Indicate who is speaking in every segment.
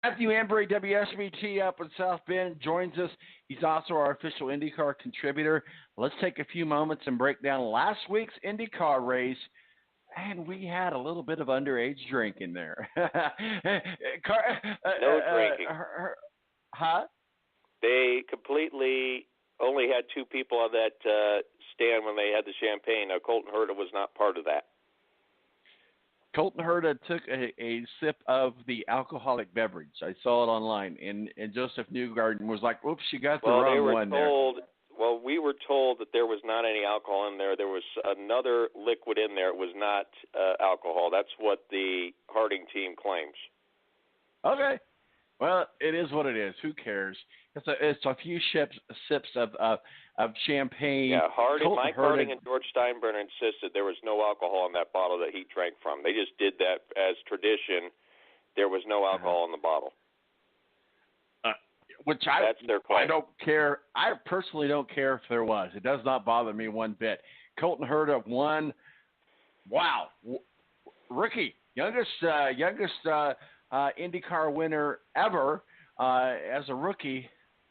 Speaker 1: Matthew Embry, WSBT up in South Bend, joins us. He's also our official IndyCar contributor. Let's take a few moments and break down last week's IndyCar race. And we had a little bit of underage drinking there.
Speaker 2: No drinking.
Speaker 1: Huh?
Speaker 2: They completely only had two people on that stand when they had the champagne. Now, Colton Herta was not part of that.
Speaker 1: Colton Herta took a sip of the alcoholic beverage. I saw it online, and Joseph Newgarden was like, "Oops, you got the wrong one there."
Speaker 2: Well, we were told that there was not any alcohol in there. There was another liquid in there. It was not alcohol. That's what the Harding team claims.
Speaker 1: Okay. Well, it is what it is. Who cares? It's a few sips of champagne.
Speaker 2: Yeah, Mike Harding and George Steinbrenner insisted there was no alcohol in that bottle that he drank from. They just did that as tradition. There was no alcohol in the bottle. That's their claim.
Speaker 1: I don't care. I personally don't care if there was. It does not bother me one bit. Colton Herta won. Wow, rookie, youngest IndyCar winner ever as a rookie.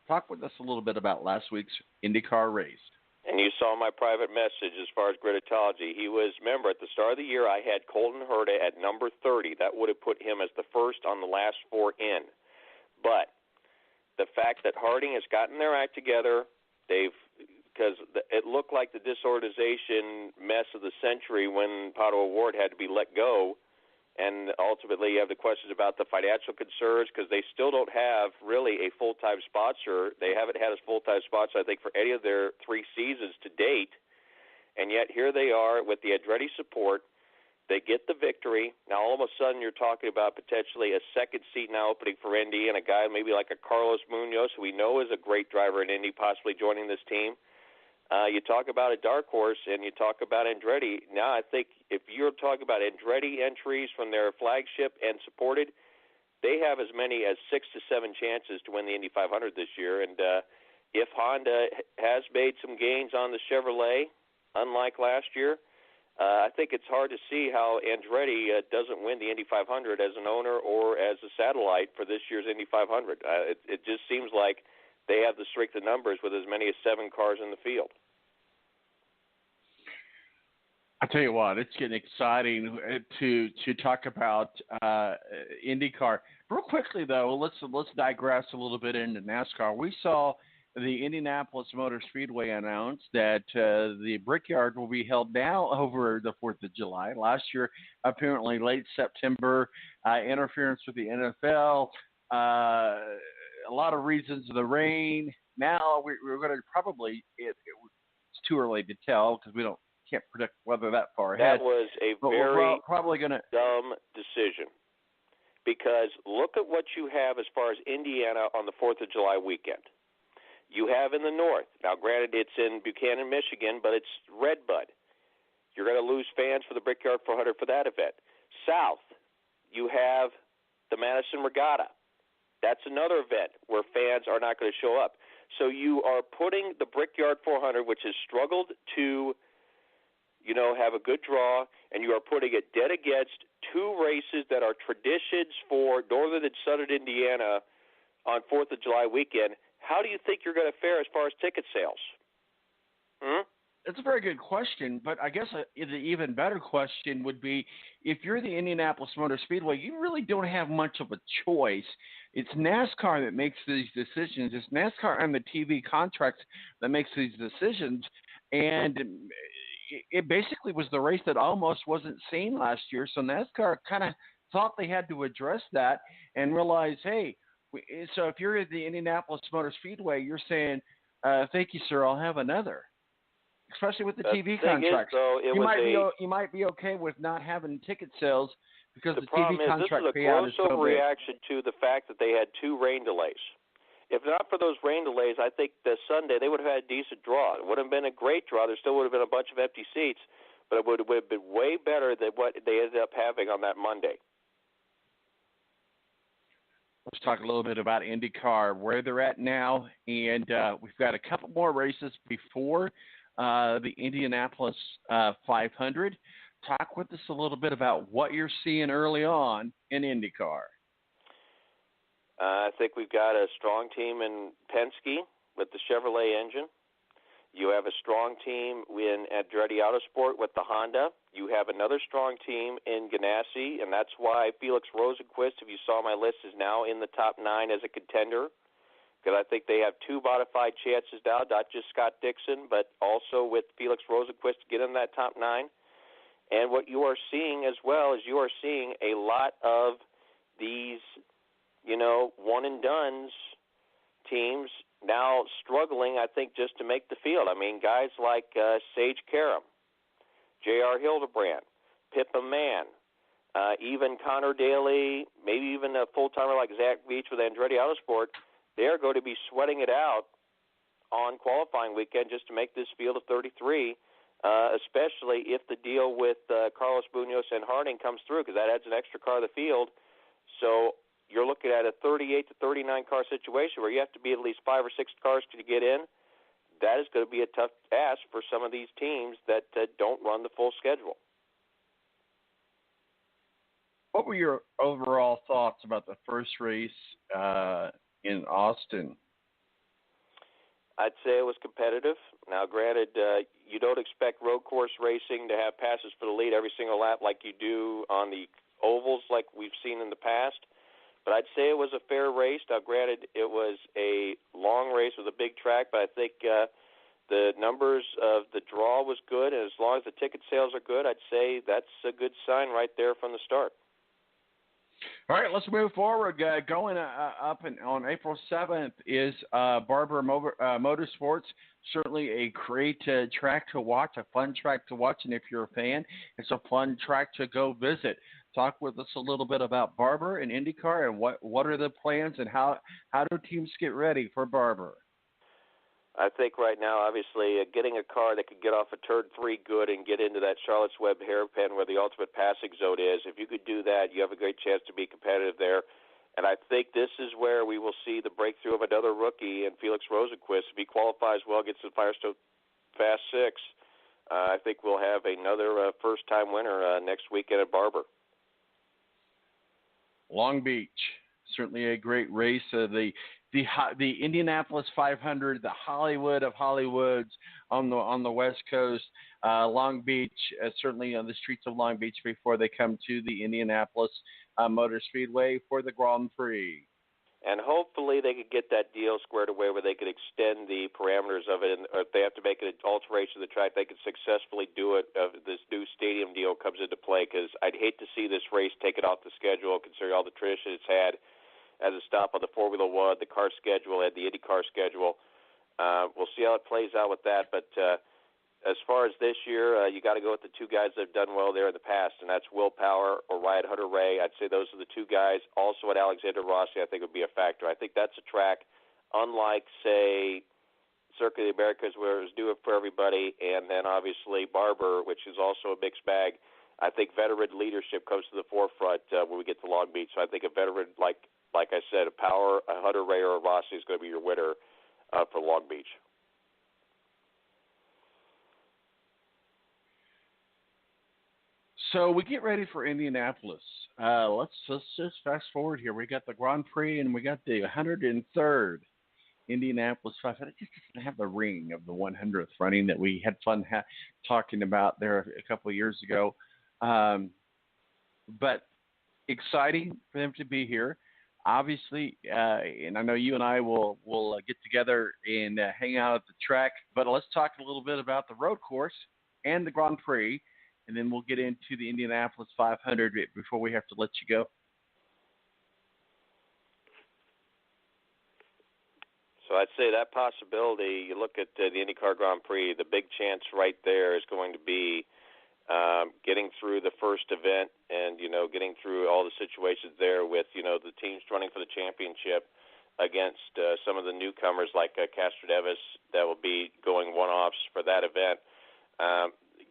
Speaker 1: Talk with us a little bit about last week's IndyCar race.
Speaker 2: And you saw my private message as far as Griditology. Remember, at the start of the year, I had Colton Herta at number 30. That would have put him as the first on the last four in. But the fact that Harding has gotten their act together, because it looked like the disorganization mess of the century when Pato O'Ward had to be let go. And ultimately, you have the questions about the financial concerns because they still don't have really a full-time sponsor. They haven't had a full-time sponsor, I think, for any of their 3 seasons to date. And yet here they are with the Andretti support. They get the victory. Now, all of a sudden, you're talking about potentially a second seat now opening for Indy and a guy maybe like a Carlos Munoz, who we know is a great driver in Indy, possibly joining this team. You talk about a dark horse, and you talk about Andretti. Now, I think if you're talking about Andretti entries from their flagship and supported, they have as many as 6 to 7 chances to win the Indy 500 this year. And if Honda has made some gains on the Chevrolet, unlike last year, I think it's hard to see how Andretti doesn't win the Indy 500 as an owner or as a satellite for this year's Indy 500. It just seems like they have the strength of numbers with as many as 7 cars in the field.
Speaker 1: I tell you what, it's getting exciting to talk about IndyCar. Real quickly, though, let's digress a little bit into NASCAR. We saw the Indianapolis Motor Speedway announce that the Brickyard will be held now over the 4th of July. Last year, apparently late September, interference with the NFL. A lot of reasons, the rain. Now we're going to probably it's too early to tell because can't predict weather that far ahead.
Speaker 2: That was a
Speaker 1: probably
Speaker 2: dumb decision because look at what you have as far as Indiana on the 4th of July weekend. You have in the north. Now, granted, it's in Buchanan, Michigan, but it's Redbud. You're going to lose fans for the Brickyard 400 for that event. South, you have the Madison Regatta. That's another event where fans are not going to show up. So you are putting the Brickyard 400, which has struggled to, have a good draw, and you are putting it dead against 2 races that are traditions for northern and southern Indiana on 4th of July weekend. How do you think you're going to fare as far as ticket sales?
Speaker 1: It's a very good question, but I guess the even better question would be if you're the Indianapolis Motor Speedway, you really don't have much of a choice. It's NASCAR that makes these decisions. It's NASCAR and the TV contracts that makes these decisions, and it basically was the race that almost wasn't seen last year, so NASCAR kind of thought they had to address that and realize, hey, so if you're at the Indianapolis Motor Speedway, you're saying, thank you, sir, I'll have another. Especially with the TV contracts. You might be okay with not having ticket sales because the TV contract payout is so big.
Speaker 2: This is a close reaction to the fact that they had 2 rain delays. If not for those rain delays, I think this Sunday they would have had a decent draw. It would have been a great draw. There still would have been a bunch of empty seats, but it would have been way better than what they ended up having on that Monday.
Speaker 1: Let's talk a little bit about IndyCar, where they're at now, and we've got a couple more races before the Indianapolis 500. Talk with us a little bit about what you're seeing early on in IndyCar.
Speaker 2: I think we've got a strong team in Penske with the Chevrolet engine. You have a strong team in Andretti Autosport with the Honda. You have another strong team in Ganassi, and that's why Felix Rosenqvist, if you saw my list, is now in the top 9 as a contender, because I think they have 2 bona fide chances now, not just Scott Dixon, but also with Felix Rosenqvist to get in that top 9. And what you are seeing as well is you are seeing a lot of these, one-and-dones teams now struggling, I think, just to make the field. I mean, guys like Sage Karam, J.R. Hildebrand, Pippa Mann, even Connor Daly, maybe even a full-timer like Zach Beach with Andretti Autosport, they are going to be sweating it out on qualifying weekend just to make this field of 33, especially if the deal with Carlos Munoz and Harding comes through, because that adds an extra car to the field. So you're looking at a 38 to 39 car situation where you have to be at least 5 or 6 cars to get in. That is going to be a tough task for some of these teams that don't run the full schedule.
Speaker 1: What were your overall thoughts about the first race in Austin?
Speaker 2: I'd say it was competitive. Now, granted, you don't expect road course racing to have passes for the lead every single lap like you do on the ovals like we've seen in the past. But I'd say it was a fair race. Now, granted, it was a long race with a big track, but I think the numbers of the draw was good, and as long as the ticket sales are good, I'd say that's a good sign right there from the start.
Speaker 1: All right, let's move forward. Going up on April 7th is Barber Motorsports. Certainly a great track to watch, a fun track to watch, and if you're a fan, it's a fun track to go visit. Talk with us a little bit about Barber and IndyCar, and what are the plans, and how do teams get ready for Barber?
Speaker 2: I think right now, obviously, getting a car that could get off of turn 3 good and get into that Charlotte's Web hairpin where the ultimate passing zone is, if you could do that, you have a great chance to be competitive there. And I think this is where we will see the breakthrough of another rookie in Felix Rosenqvist. If he qualifies well, gets to Firestone Fast 6, I think we'll have another first-time winner next weekend at Barber.
Speaker 1: Long Beach, certainly a great race. The Indianapolis 500, the Hollywood of Hollywoods on the West Coast. Long Beach, certainly on the streets of Long Beach before they come to the Indianapolis Motor Speedway for the Grand Prix.
Speaker 2: And hopefully they could get that deal squared away where they could extend the parameters of it. And if they have to make an alteration of the track, they could successfully do it if this new stadium deal comes into play, because I'd hate to see this race taken off the schedule considering all the tradition it's had as a stop on the Formula One, the car schedule, and the IndyCar schedule. We'll see how it plays out with that. But as far as this year, you got to go with the 2 guys that have done well there in the past, and that's Will Power or Wyatt Hunter-Ray. I'd say those are the 2 guys. Also at Alexander Rossi, I think would be a factor. I think that's a track, unlike, say, Circuit of the Americas, where it was do it for everybody, and then obviously Barber, which is also a mixed bag. I think veteran leadership comes to the forefront when we get to Long Beach. So I think a veteran like I said, a Power, a Hunter-Ray, or a Rossi is going to be your winner for Long Beach.
Speaker 1: So we get ready for Indianapolis. Let's just fast forward here. We got the Grand Prix, and we got the 103rd Indianapolis 500. It just doesn't have the ring of the 100th running that we had fun talking about there a couple of years ago. But exciting for them to be here. Obviously, and I know you and I will get together and hang out at the track. But let's talk a little bit about the road course and the Grand Prix, and then we'll get into the Indianapolis 500 before we have to let you go.
Speaker 2: So I'd say that possibility, you look at the IndyCar Grand Prix, the big chance right there is going to be getting through the first event and, getting through all the situations there with, the teams running for the championship against some of the newcomers like Castroneves that will be going one-offs for that event.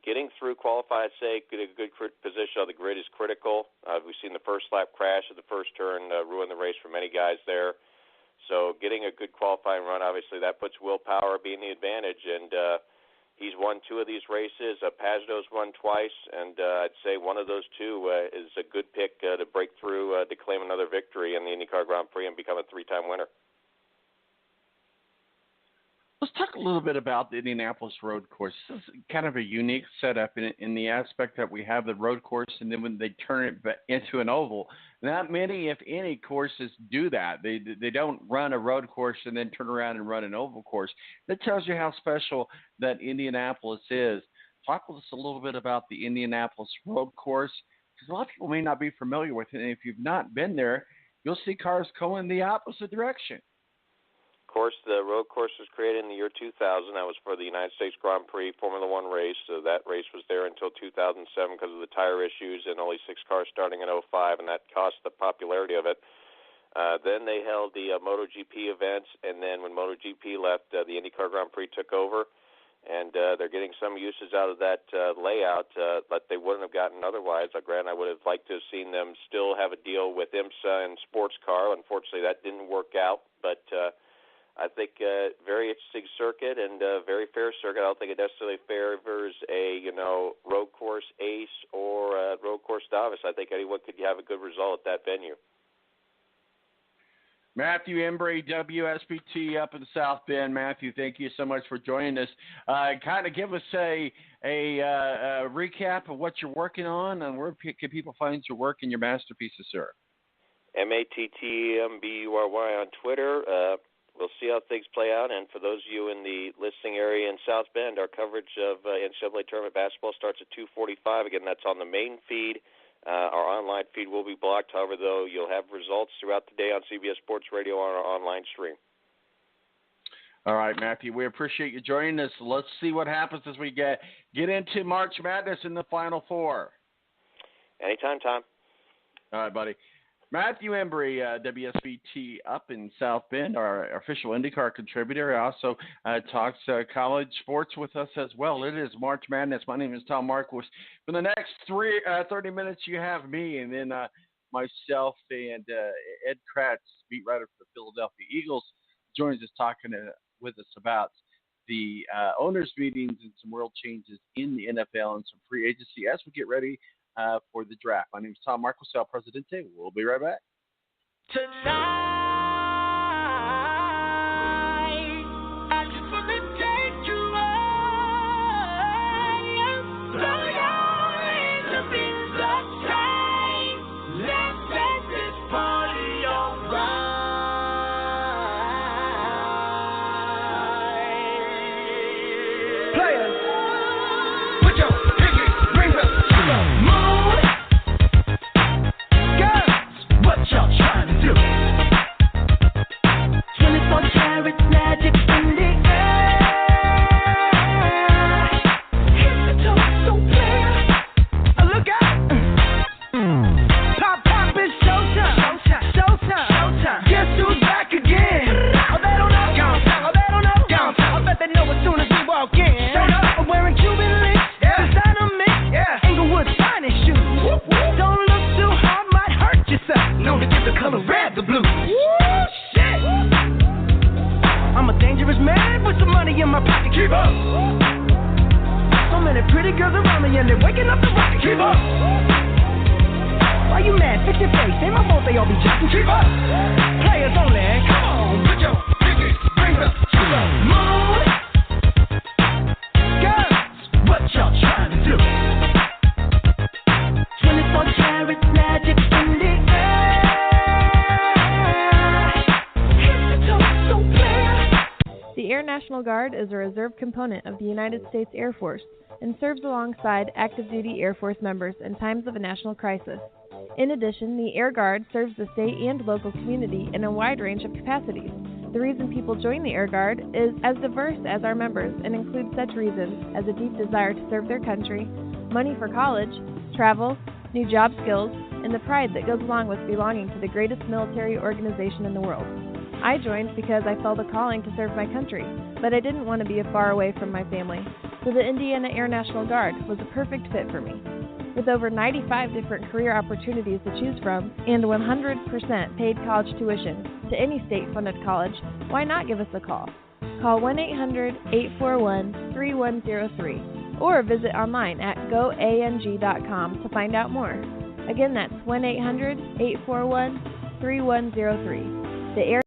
Speaker 2: Getting through qualify, I'd say, get a good position on the grid is critical. We've seen the first lap crash at the first turn ruin the race for many guys there. So getting a good qualifying run, obviously, that puts Will Power being the advantage. And, He's won 2 of these races. Pagano's won twice, and I'd say one of those 2 is a good pick to break through to claim another victory in the IndyCar Grand Prix and become a 3-time winner.
Speaker 1: Let's talk a little bit about the Indianapolis road course. This is kind of a unique setup in the aspect that we have the road course, and then when they turn it into an oval, not many, if any, courses do that. They don't run a road course and then turn around and run an oval course. That tells you how special that Indianapolis is. Talk with us a little bit about the Indianapolis road course, because a lot of people may not be familiar with it, and if you've not been there, you'll see cars going the opposite direction.
Speaker 2: Course, the road course was created in the year 2000. That was for the United States Grand Prix Formula One race. So that race was there until 2007 because of the tire issues and only 6 cars starting in 2005, and that cost the popularity of it. Then they held the MotoGP events, and then when MotoGP left, the IndyCar Grand Prix took over, and they're getting some uses out of that layout that they wouldn't have gotten otherwise. Granted, I would have liked to have seen them still have a deal with IMSA and sports car. Unfortunately, that didn't work out, but I think very interesting circuit and very fair circuit. I don't think it necessarily favors a road course ace or a road course novice. I think anyone could have a good result at that venue.
Speaker 1: Matthew Embry, WSBT up in South Bend. Matthew, thank you so much for joining us. Kind of give us a recap of what you're working on and where can people find your work and your masterpieces, sir? MATTMBURY on Twitter. We'll see how things play out, and for those of you in the listening area in South Bend, our coverage of NCAA tournament basketball starts at 2:45. Again, that's on the main feed. Our online feed will be blocked. However, though, you'll have results throughout the day on CBS Sports Radio on our online stream. All right, Matthew, we appreciate you joining us. Let's see what happens as we get into March Madness in the Final Four. Anytime, Tom. All right, buddy. Matthew Embry, WSBT up in South Bend, our official IndyCar contributor, also talks college sports with us as well. It is March Madness. My name is Tom Marquis. For the next 30 minutes, you have me, and then myself and Ed Kratz, beat writer for the Philadelphia Eagles, joins us talking with us about the owners' meetings and some world changes in the NFL and some free agency as we get ready for the draft. My name is Tom Marquis, El Presidente. We'll be right back. Tonight. Guard is a reserve component of the United States Air Force and serves alongside active-duty Air Force members in times of a national crisis. In addition, the Air Guard serves the state and local community in a wide range of capacities. The reason people join the Air Guard is as diverse as our members and includes such reasons as a deep desire to serve their country, money for college, travel, new job skills, and the pride that goes along with belonging to the greatest military organization in the world. I joined because I felt a calling to serve my country, but I didn't want to be far away from my family, so the Indiana Air National Guard was a perfect fit for me. With over 95 different career opportunities to choose from and 100% paid college tuition to any state-funded college, why not give us a call?
Speaker 3: Call 1-800-841-3103 or visit online at goang.com to find out more. Again, that's 1-800-841-3103. The